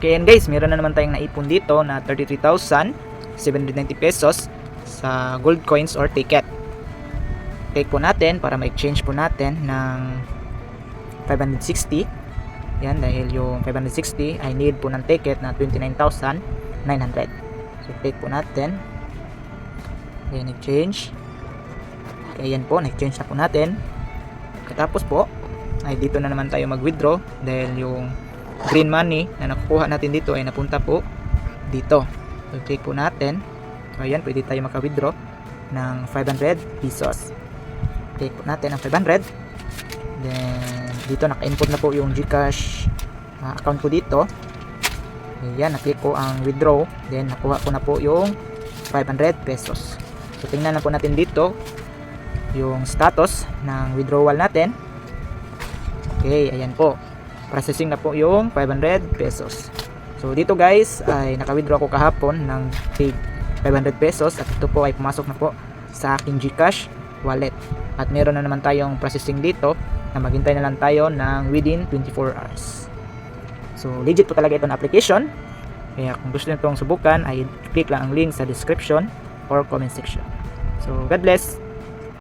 Okay, and guys, meron na naman tayong naipon dito na 33,790 pesos sa gold coins or ticket. Take po natin para ma-exchange po natin ng 560. Yan, dahil yung 560 ay need po ng ticket na 29,900. So take po natin. Ayan, exchange. Okay, yan po, na-exchange na po natin. Katapos po ay dito na naman tayo mag-withdraw dahil yung green money na nakukuha natin dito ay napunta po dito. So click po natin. So ayan, pwede tayo maka-withdraw ng 500 pesos. Click po natin ang 500. Then dito naka-input na po yung GCash account ko dito. Ayan, na-click ko ang withdraw. Then nakuha ko na po yung 500 pesos. So tingnan na po natin dito yung status ng withdrawal natin. Okay, ayan po. Processing na po yung 500 pesos. So dito guys ay naka-withdraw ko kahapon ng 500 pesos at ito po ay pumasok na po sa aking GCash wallet. At meron na naman tayong processing dito na maghintay na lang tayo ng within 24 hours. So legit po talaga ito na application. Kaya kung gusto niyo itong subukan ay click lang ang link sa description or comment section. So God bless.